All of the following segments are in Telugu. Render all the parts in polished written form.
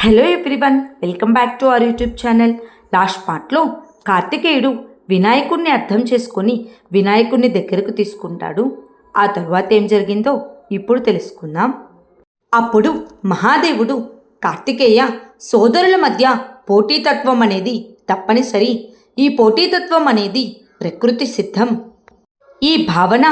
Hello everyone, welcome back to our YouTube channel. Last పార్ట్లో కార్తికేయుడు వినాయకుడిని అర్థం చేసుకొని వినాయకుడిని దగ్గరకు తీసుకుంటాడు. ఆ తరువాత ఏం జరిగిందో ఇప్పుడు తెలుసుకుందాం. అప్పుడు మహాదేవుడు కార్తికేయ, సోదరుల మధ్య పోటీతత్వం అనేది తప్పనిసరి. ఈ పోటీతత్వం అనేది ప్రకృతి సిద్ధం. ఈ భావన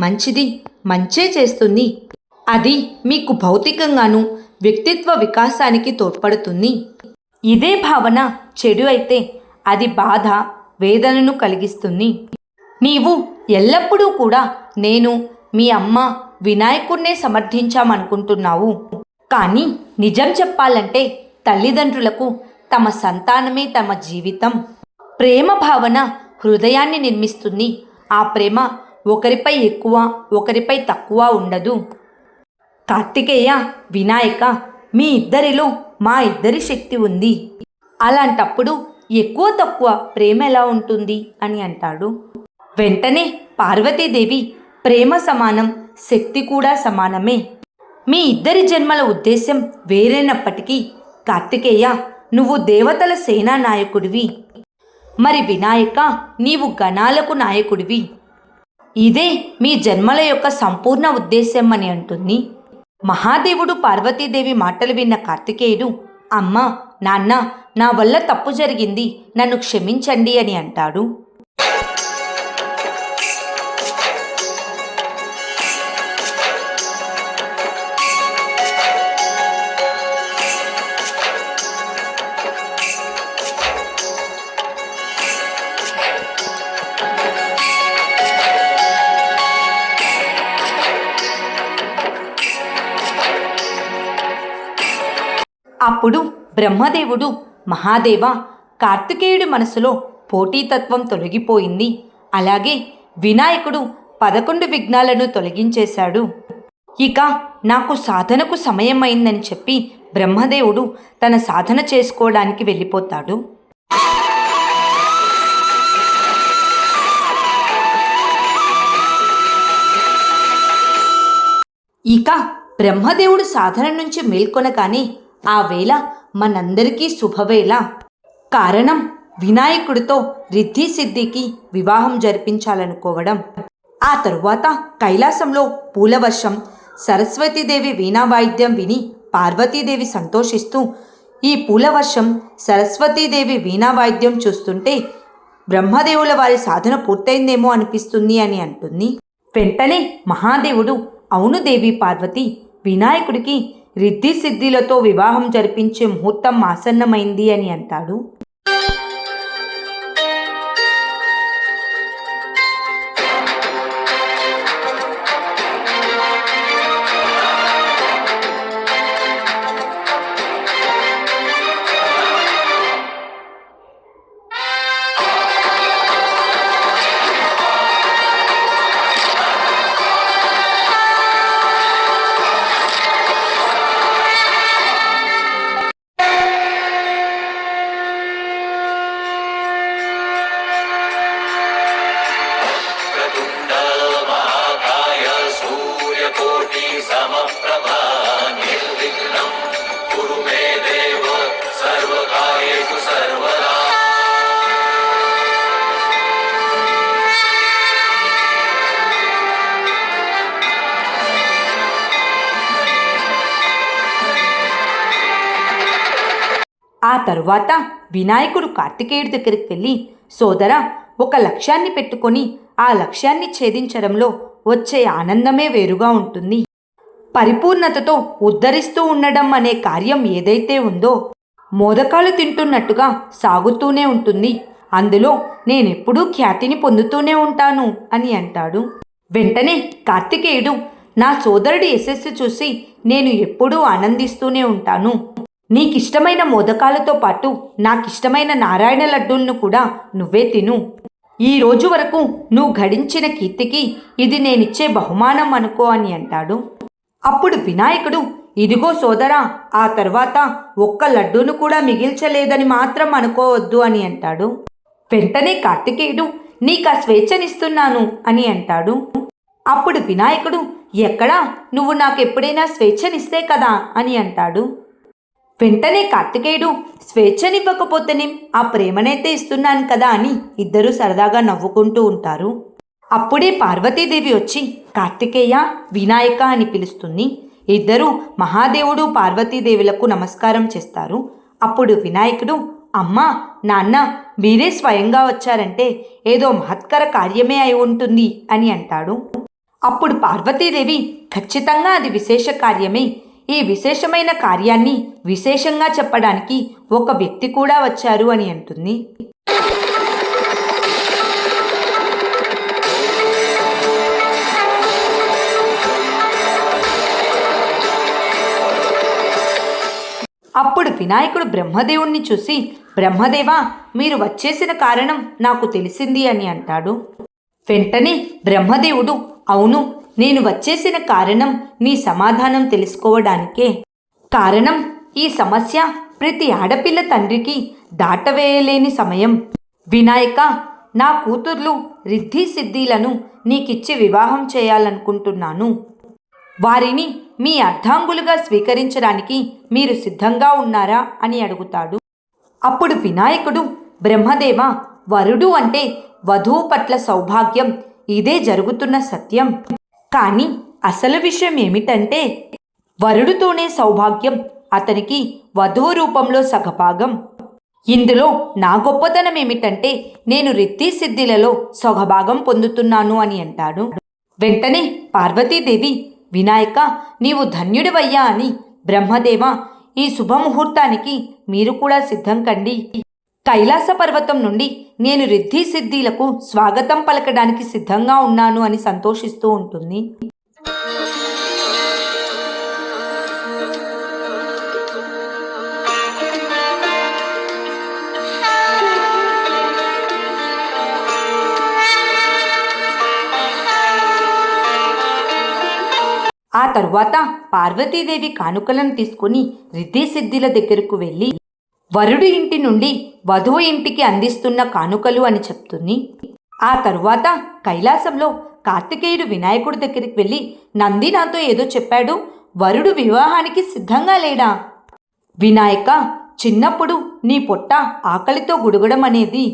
మంచిది, మంచే చేస్తుంది. అది మీకు భౌతికంగాను వ్యక్తిత్వ వికాసానికి తోడ్పడుతుంది. ఇదే భావన చెడు అయితే అది బాధ, వేదనను కలిగిస్తుంది. నీవు ఎల్లప్పుడూ కూడా నేను, మీ అమ్మ, వినాయకుడినే సమర్థించామనుకుంటున్నావు. కానీ నిజం చెప్పాలంటే తల్లిదండ్రులకు తమ సంతానమే తమ జీవితం. ప్రేమ భావన హృదయాన్ని నిర్మిస్తుంది. ఆ ప్రేమ ఒకరిపై ఎక్కువ, ఒకరిపై తక్కువ ఉండదు. కార్తికేయ, వినాయక, మీ ఇద్దరిలో మా ఇద్దరి శక్తి ఉంది. అలాంటప్పుడు ఎక్కువ తక్కువ ప్రేమ ఎలా ఉంటుంది అని అంటాడు. వెంటనే పార్వతీదేవి, ప్రేమ సమానం, శక్తి కూడా సమానమే. మీ ఇద్దరి జన్మల ఉద్దేశం వేరైనప్పటికీ కార్తికేయ, నువ్వు దేవతల సేనా నాయకుడివి. మరి వినాయక, నీవు గణాలకు నాయకుడివి. ఇదే మీ జన్మల యొక్క సంపూర్ణ ఉద్దేశం అని అంటుంది. మహాదేవుడు పార్వతీదేవి మాటలు విన్న కార్తికేయుడు, అమ్మ, నాన్న, నా వల్ల తప్పు జరిగింది, నన్ను క్షమించండి అని అంటాడు. అప్పుడు బ్రహ్మదేవుడు, మహాదేవ, కార్తికేయుడి మనసులో పోటీతత్వం తొలగిపోయింది. అలాగే వినాయకుడు 11 విఘ్నాలను తొలగించేశాడు. ఇక నాకు సాధనకు సమయం అయిందని చెప్పి బ్రహ్మదేవుడు తన సాధన చేసుకోవడానికి వెళ్ళిపోతాడు. ఇక బ్రహ్మదేవుడు సాధన నుంచి మేల్కొనగానే ఆ వేళ మనందరికీ శుభవేళ. కారణం, వినాయకుడితో రిద్ధి సిద్ధికి వివాహం జరిపించాలనుకోవడం. ఆ తరువాత కైలాసంలో పూలవర్షం. సరస్వతీదేవి వీణావాయిద్యం విని పార్వతీదేవి సంతోషిస్తూ, ఈ పూలవర్షం, సరస్వతీదేవి వీణావాయిద్యం చూస్తుంటే బ్రహ్మదేవుల వారి సాధన పూర్తయిందేమో అనిపిస్తుంది అని అంటుంది. వెంటనే మహాదేవుడు, అవును దేవి పార్వతి, వినాయకుడికి రిద్ధి సిద్ధిలతో వివాహం జరిపించే ముహూర్తం ఆసన్నమైంది అని అంటాడు. ఆ తరువాత వినాయకుడు కార్తికేయుడి దగ్గరికి వెళ్ళి, సోదరా, ఒక లక్ష్యాన్ని పెట్టుకొని ఆ లక్ష్యాన్ని ఛేదించడంలో వచ్చే ఆనందమే వేరుగా ఉంటుంది. పరిపూర్ణతతో ఉద్ధరిస్తూ ఉండడం అనే కార్యం ఏదైతే ఉందో మోదకాలు తింటున్నట్టుగా సాగుతూనే ఉంటుంది. అందులో నేనెప్పుడూ ఖ్యాతిని పొందుతూనే ఉంటాను అని అంటాడు. వెంటనే కార్తికేయుడు, నా సోదరుడి యశస్సు చూసి నేను ఎప్పుడూ ఆనందిస్తూనే ఉంటాను. నీకిష్టమైన మోదకాలతో పాటు నాకిష్టమైన నారాయణ లడ్డూలను కూడా నువ్వే తిను. ఈ రోజు వరకు నువ్వు గడించిన కీర్తికి ఇది నేనిచ్చే బహుమానం అనుకో అని అంటాడు. అప్పుడు వినాయకుడు, ఇదిగో సోదరా, ఆ తర్వాత ఒక్క లడ్డూను కూడా మిగిల్చలేదని మాత్రం అనుకోవద్దు అని అంటాడు. వెంటనే కార్తికేయుడు, నీకు ఆ స్వేచ్ఛనిస్తున్నాను అని అంటాడు. అప్పుడు వినాయకుడు, ఎక్కడా, నువ్వు నాకెప్పుడైనా స్వేచ్ఛనిస్తే కదా అని అంటాడు. వెంటనే కార్తికేయుడు స్వేచ్ఛనివ్వకపోతేనేం ఆ ప్రేమనైతే ఇస్తున్నాను కదా అని ఇద్దరూ సరదాగా నవ్వుకుంటూ ఉంటారు. అప్పుడే పార్వతీదేవి వచ్చి కార్తికేయ, వినాయక అని పిలుస్తుంది. ఇద్దరూ మహాదేవుడు పార్వతీదేవులకు నమస్కారం చేస్తారు. అప్పుడు వినాయకుడు, అమ్మా నాన్న, మీరే స్వయంగా వచ్చారంటే ఏదో మహత్కర కార్యమే అయి ఉంటుంది అని అంటాడు. అప్పుడు పార్వతీదేవి, ఖచ్చితంగా అది విశేష కార్యమే. ఈ విశేషమైన కార్యాన్ని విశేషంగా చెప్పడానికి ఒక వ్యక్తి కూడా వచ్చారు అని అంటుంది. అప్పుడు వినాయకుడు బ్రహ్మదేవుణ్ణి చూసి, బ్రహ్మదేవా, మీరు వచ్చేసిన కారణం నాకు తెలిసింది అని అంటాడు. వెంటనే బ్రహ్మదేవుడు, అవును, నేను వచ్చేసిన కారణం నీ సమాధానం తెలుసుకోవడానికే. కారణం, ఈ సమస్య ప్రతి ఆడపిల్ల తండ్రికి దాటవేయలేని సమయం. వినాయక, నా కూతుర్లు రిద్ధి సిద్ధిలను నీకిచ్చి వివాహం చేయాలనుకుంటున్నాను. వారిని మీ అర్ధాంగులుగా స్వీకరించడానికి మీరు సిద్ధంగా ఉన్నారా అని అడుగుతాడు. అప్పుడు వినాయకుడు, బ్రహ్మదేవ, వరుడు అంటే వధువు పట్ల సౌభాగ్యం, ఇదే జరుగుతున్న సత్యం. కానీ అసలు విషయం ఏమిటంటే వరుడుతోనే సౌభాగ్యం, అతనికి వధువు రూపంలో సగభాగం. ఇందులో నా గొప్పతనం ఏమిటంటే నేను రిద్ధి సిద్ధిలలో సగభాగం పొందుతున్నాను అని అంటాడు. వెంటనే పార్వతీదేవి, వినాయక, నీవు ధన్యుడివయ్యా అని, బ్రహ్మదేవ, ఈ శుభముహూర్తానికి మీరు కూడా సిద్ధం కండి. కైలాస పర్వతం నుండి నేను రిద్ధి సిద్ధిలకు స్వాగతం పలకడానికి సిద్ధంగా ఉన్నాను అని సంతోషిస్తూ ఉంటుంది. ఆ తరువాత పార్వతీదేవి కానుకలను తీసుకుని రిద్ధి సిద్ధిల దగ్గరకు వెళ్ళి వరుడు ఇంటి నుండి వధువు ఇంటికి అందిస్తున్న కానుకలు అని చెప్తుంది. ఆ తరువాత కైలాసంలో కార్తికేయుడు వినాయకుడి దగ్గరికి వెళ్ళి, నంది నాతో ఏదో చెప్పాడు, వరుడు వివాహానికి సిద్ధంగా లేడా? వినాయక, చిన్నప్పుడు నీ పొట్ట ఆకలితో గుడగడం అనేది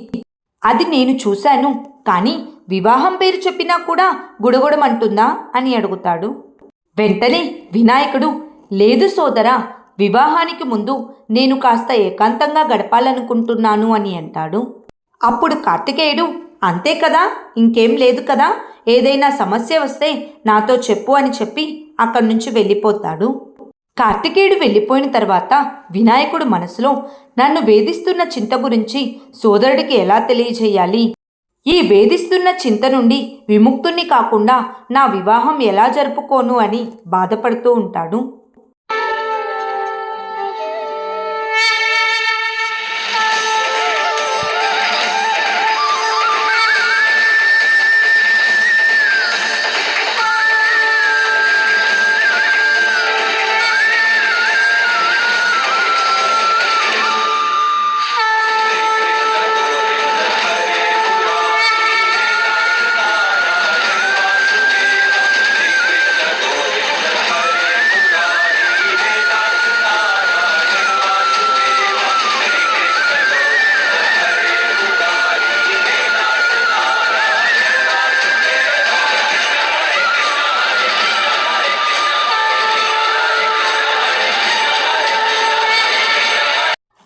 అది నేను చూశాను, కానీ వివాహం పేరు చెప్పినా కూడా గుడగడం అంటుందా అని అడుగుతాడు. వెంటనే వినాయకుడు, లేదు సోదరా, వివాహానికి ముందు నేను కాస్త ఏకాంతంగా గడపాలనుకుంటున్నాను అని అంటాడు. అప్పుడు కార్తికేయుడు, అంతే కదా, ఇంకేం లేదు కదా, ఏదైనా సమస్య వస్తే నాతో చెప్పు అని చెప్పి అక్కడి నుంచి వెళ్ళిపోతాడు. కార్తికేయుడు వెళ్ళిపోయిన తర్వాత వినాయకుడు మనసులో, నన్ను వేధిస్తున్న చింత గురించి సోదరుడికి ఎలా తెలియజేయాలి, ఈ వేధిస్తున్న చింత నుండి విముక్తుణ్ణి కాకుండా నా వివాహం ఎలా జరుపుకోను అని బాధపడుతూ ఉంటాడు.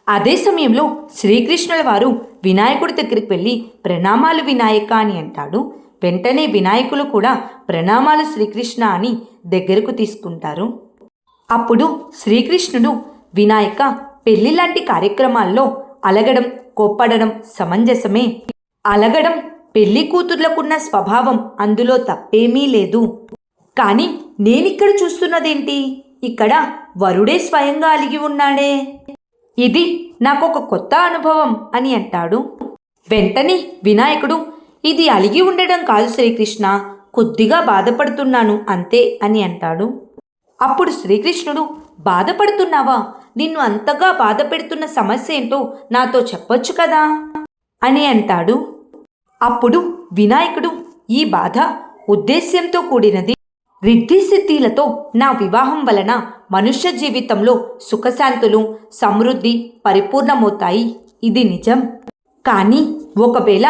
అదే సమయంలో శ్రీకృష్ణుల వారు వినాయకుడి దగ్గరికి వెళ్ళి, ప్రణామాలు వినాయక అని అంటాడు. వెంటనే వినాయకులు కూడా ప్రణామాలు శ్రీకృష్ణ అని దగ్గరకు తీసుకుంటారు. అప్పుడు శ్రీకృష్ణుడు, వినాయక, పెళ్లి లాంటి కార్యక్రమాల్లో అలగడం, కోప్పడడం సమంజసమే. అలగడం పెళ్లి కూతుర్లకున్న స్వభావం, అందులో తప్పేమీ లేదు. కానీ నేనిక్కడ చూస్తున్నదేంటి, ఇక్కడ వరుడే స్వయంగా అలిగి ఉన్నాడే, ఇది నాకొక కొత్త అనుభవం అని అంటాడు. వెంటనే వినాయకుడు, ఇది అలిగి ఉండడం కాదు శ్రీకృష్ణ, కొద్దిగా బాధపడుతున్నాను అంతే అని అంటాడు. అప్పుడు శ్రీకృష్ణుడు, బాధపడుతున్నావా, నిన్ను అంతగా బాధ పెడుతున్న సమస్య ఏంటో నాతో చెప్పొచ్చు కదా అని అంటాడు. అప్పుడు వినాయకుడు, ఈ బాధ ఉద్దేశ్యంతో కూడినది, రిద్ధి సిద్ధిలతో నా వివాహం వలన మనుష్య జీవితంలో సుఖశాంతులు సమృద్ధి పరిపూర్ణమవుతాయి, ఇది నిజం. కానీ ఒకవేళ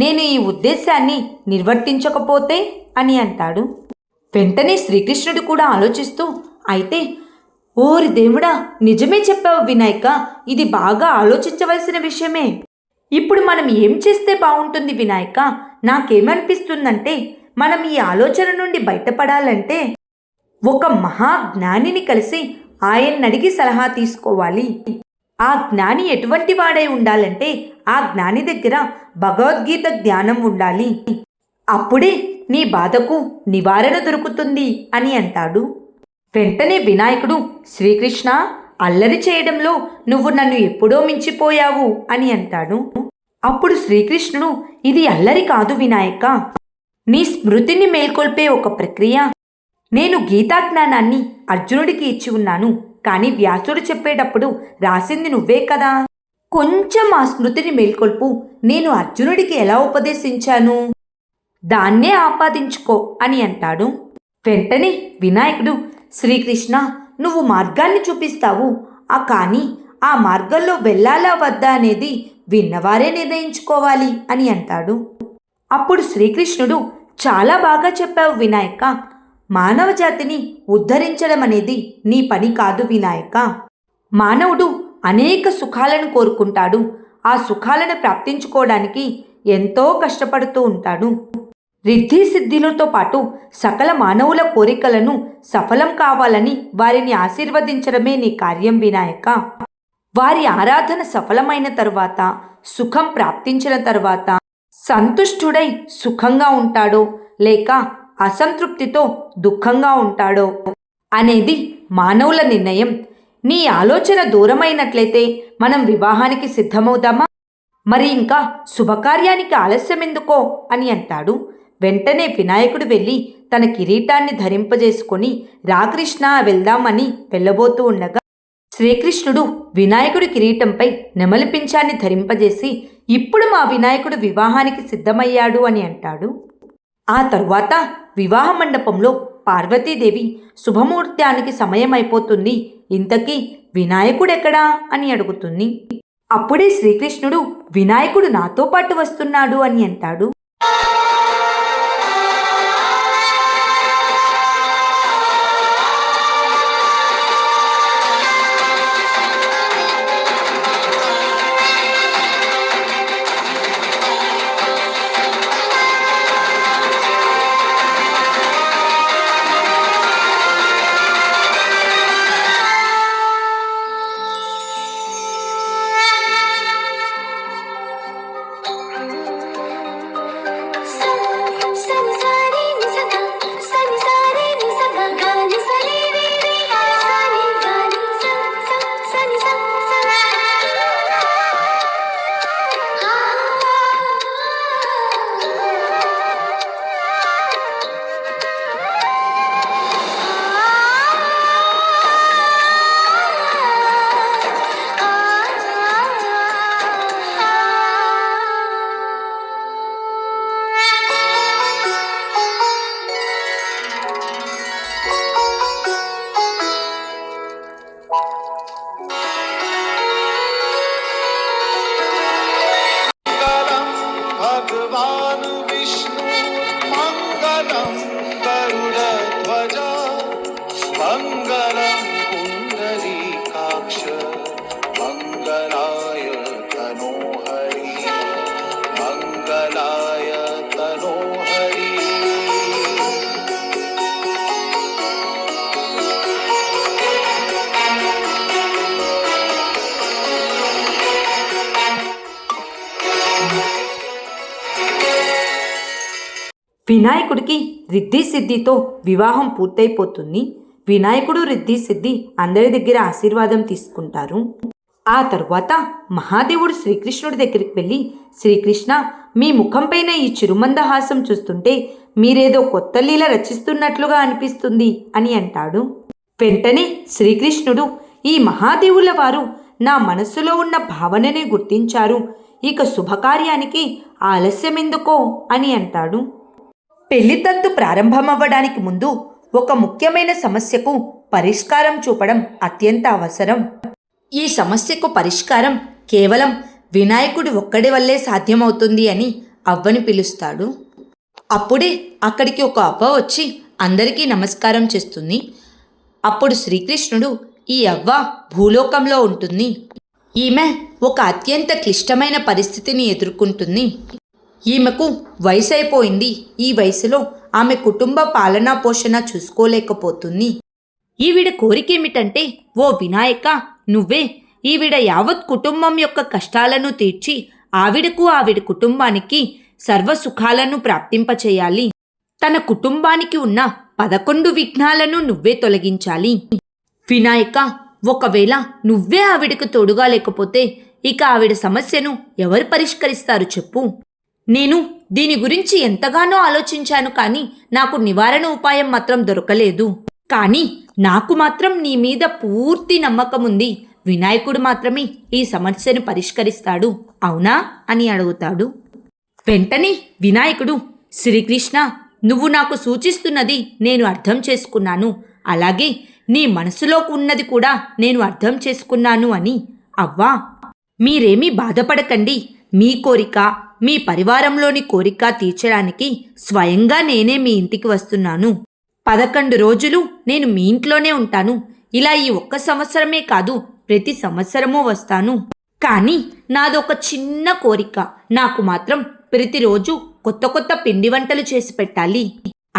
నేను ఈ ఉద్దేశాన్ని నిర్వర్తించకపోతే అని అంటాడు. వెంటనే శ్రీకృష్ణుడు కూడా ఆలోచిస్తూ, అయితే ఓరి దేవుడా, నిజమే చెప్పావు వినాయక, ఇది బాగా ఆలోచించవలసిన విషయమే. ఇప్పుడు మనం ఏం చేస్తే బాగుంటుంది వినాయక? నాకేమనిపిస్తుందంటే మనం ఈ ఆలోచన నుండి బయటపడాలంటే ఒక మహాజ్ఞానిని కలిసి ఆయన్నడిగి సలహా తీసుకోవాలి. ఆ జ్ఞాని ఎటువంటి వాడై ఉండాలంటే ఆ జ్ఞాని దగ్గర భగవద్గీత జ్ఞానం ఉండాలి. అప్పుడే నీ బాధకు నివారణ దొరుకుతుంది అని అంటాడు. వెంటనే వినాయకుడు, శ్రీకృష్ణ, అల్లరి చేయడంలో నువ్వు నన్ను ఎప్పుడో మించిపోయావు అని అంటాడు. అప్పుడు శ్రీకృష్ణుడు, ఇది అల్లరి కాదు వినాయక, నీ స్మృతిని మేల్కొల్పే ఒక ప్రక్రియ. నేను గీతాజ్ఞానాన్ని అర్జునుడికి ఇచ్చి ఉన్నాను, కానీ వ్యాసుడు చెప్పేటప్పుడు రాసింది నువ్వే కదా. కొంచెం ఆ స్మృతిని మేల్కొల్పు. నేను అర్జునుడికి ఎలా ఉపదేశించాను, దాన్నే ఆపాదించుకో అని అంటాడు. వెంటనే వినాయకుడు, శ్రీకృష్ణ, నువ్వు మార్గాన్ని చూపిస్తావు, కానీ ఆ మార్గంలో వెళ్ళాలా వద్దా అనేది విన్నవారే నిర్ణయించుకోవాలి అని అంటాడు. అప్పుడు శ్రీకృష్ణుడు, చాలా బాగా చెప్పావు వినాయక, మానవ జాతిని ఉద్ధరించడం అనేది నీ పని కాదు వినాయక. మానవుడు అనేక సుఖాలను కోరుకుంటాడు, ఆ సుఖాలను ప్రాప్తించుకోవడానికి ఎంతో కష్టపడుతూ ఉంటాడు. రిద్ధి సిద్ధిలతో పాటు సకల మానవుల కోరికలను సఫలం కావాలని వారిని ఆశీర్వదించడమే నీ కార్యం వినాయక. వారి ఆరాధన సఫలమైన తరువాత, సుఖం ప్రాప్తించిన తరువాత సంతుష్టుడై సుఖంగా ఉంటాడో లేక అసంతృప్తితో దుఃఖంగా ఉంటాడో అనేది మానవుల నిర్ణయం. నీ ఆలోచన దూరమైనట్లయితే మనం వివాహానికి సిద్ధమవుదామా? మరి ఇంకా శుభకార్యానికి ఆలస్యమెందుకో అని అంటాడు. వెంటనే వినాయకుడు వెళ్ళి తన కిరీటాన్ని ధరింపజేసుకొని రాకృష్ణ వెళ్దామని వెళ్ళబోతూ ఉండగా శ్రీకృష్ణుడు వినాయకుడి కిరీటంపై నెమలి పింఛాన్ని ధరింపజేసి, ఇప్పుడు మా వినాయకుడు వివాహానికి సిద్ధమయ్యాడు అని అంటాడు. ఆ తరువాత వివాహ మండపంలో పార్వతీదేవి, శుభముహూర్తానికి సమయం అయిపోతుంది, ఇంతకీ వినాయకుడెక్కడా అని అడుగుతుంది. అప్పుడే శ్రీకృష్ణుడు, వినాయకుడు నాతో పాటు వస్తున్నాడు అని అంటాడు. వినాయకుడికి రిద్ధి సిద్ధితో వివాహం పూర్తయిపోతుంది. వినాయకుడు రిద్ధి సిద్ధి అందరి దగ్గర ఆశీర్వాదం తీసుకుంటారు. ఆ తరువాత మహాదేవుడు శ్రీకృష్ణుడి దగ్గరికి వెళ్ళి, శ్రీకృష్ణ, మీ ముఖంపైన ఈ చిరుమందహాసం చూస్తుంటే మీరేదో కొత్త లీల రచిస్తున్నట్లుగా అనిపిస్తుంది అని అంటాడు. వెంటనే శ్రీకృష్ణుడు, ఈ మహాదేవుల వారు నా మనస్సులో ఉన్న భావననే గుర్తించారు, ఇక శుభకార్యానికి ఆలస్యమెందుకో అని అంటాడు. పెళ్లితంతు ప్రారంభమవ్వడానికి ముందు ఒక ముఖ్యమైన సమస్యకు పరిష్కారం చూపడం అత్యంత అవసరం. ఈ సమస్యకు పరిష్కారం కేవలం వినాయకుడి ఒక్కడి వల్లే సాధ్యమవుతుంది అని అవ్వని పిలుస్తాడు. అప్పుడే అక్కడికి ఒక అవ్వ వచ్చి అందరికీ నమస్కారం చేస్తుంది. అప్పుడు శ్రీకృష్ణుడు, ఈ అవ్వ భూలోకంలో ఉంటుంది. ఈమె ఒక అత్యంత క్లిష్టమైన పరిస్థితిని ఎదుర్కొంటుంది. ఈమెకు వయసు అయిపోయింది. ఈ వయసులో ఆమె కుటుంబ పాలనా పోషణ చూసుకోలేకపోతుంది. ఈవిడ కోరికేమిటంటే, ఓ వినాయక, నువ్వే ఈవిడ యావత్ కుటుంబం యొక్క కష్టాలను తీర్చి ఆవిడకు ఆవిడ కుటుంబానికి సర్వసుఖాలను ప్రాప్తింపచేయాలి. తన కుటుంబానికి ఉన్న 11 విఘ్నాలను నువ్వే తొలగించాలి. వినాయక, ఒకవేళ నువ్వే ఆవిడకు తోడుగా లేకపోతే ఇక ఆవిడ సమస్యను ఎవరు పరిష్కరిస్తారు చెప్పు. నేను దీని గురించి ఎంతగానో ఆలోచించాను, కానీ నాకు నివారణ ఉపాయం మాత్రం దొరకలేదు. కానీ నాకు మాత్రం నీ మీద పూర్తి నమ్మకం ఉంది. వినాయకుడు మాత్రమే ఈ సమస్యను పరిష్కరిస్తాడు, అవునా అని అడుగుతాడు. వెంటనే వినాయకుడు, శ్రీకృష్ణ, నువ్వు నాకు సూచిస్తున్నది నేను అర్థం చేసుకున్నాను. అలాగే నీ మనసులో ఉన్నది కూడా నేను అర్థం చేసుకున్నాను అని. అవ్వా, మీరేమీ బాధపడకండి. మీ కోరిక, మీ పరివారంలోని కోరిక తీర్చడానికి స్వయంగా నేనే మీ ఇంటికి వస్తున్నాను. 11 రోజులు నేను మీ ఇంట్లోనే ఉంటాను. ఇలా ఈ 1 సంవత్సరమే కాదు, ప్రతి సంవత్సరమూ వస్తాను. కానీ నాదొక చిన్న కోరిక. నాకు మాత్రం ప్రతిరోజు కొత్త కొత్త పిండి వంటలు చేసి పెట్టాలి.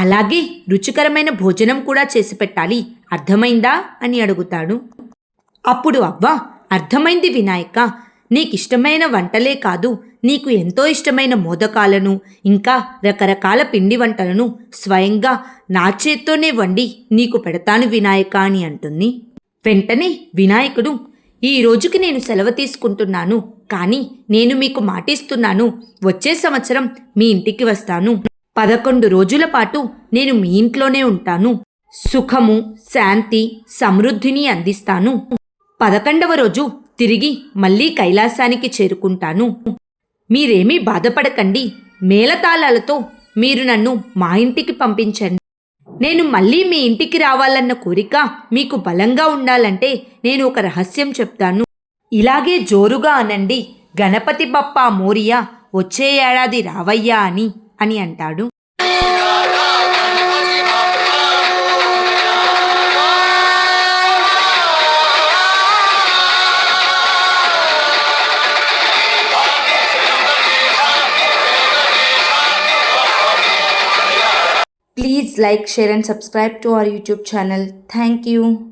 అలాగే రుచికరమైన భోజనం కూడా చేసి పెట్టాలి. అర్థమైందా అని అడుగుతాడు. అప్పుడు అవ్వ, అర్థమైంది వినాయక. నీకిష్టమైన వంటలే కాదు, నీకు ఎంతో ఇష్టమైన మోదకాలను ఇంకా రకరకాల పిండి వంటలను స్వయంగా నా చేత్తోనే వండి నీకు పెడతాను వినాయక అని అంటుంది. వెంటనే వినాయకుడు, ఈ రోజుకి నేను సెలవు తీసుకుంటున్నాను, కానీ నేను మీకు మాటిస్తున్నాను, వచ్చే సంవత్సరం మీ ఇంటికి వస్తాను. 11 రోజుల పాటు నేను మీ ఇంట్లోనే ఉంటాను. సుఖము, శాంతి, సమృద్ధిని అందిస్తాను. 11వ రోజు తిరిగి మళ్ళీ కైలాసానికి చేరుకుంటాను. మీరేమీ బాధపడకండి. మేళతాళాలతో మీరు నన్ను మా ఇంటికి పంపించండి. నేను మళ్ళీ మీ ఇంటికి రావాలన్న కోరిక మీకు బలంగా ఉండాలంటే నేను ఒక రహస్యం చెప్తాను. ఇలాగే జోరుగా అనండి, గణపతి బప్పా మోరియా, వచ్చే ఏడాది రావయ్యా అని అంటాడు. Please like, share and subscribe to our YouTube channel. Thank you.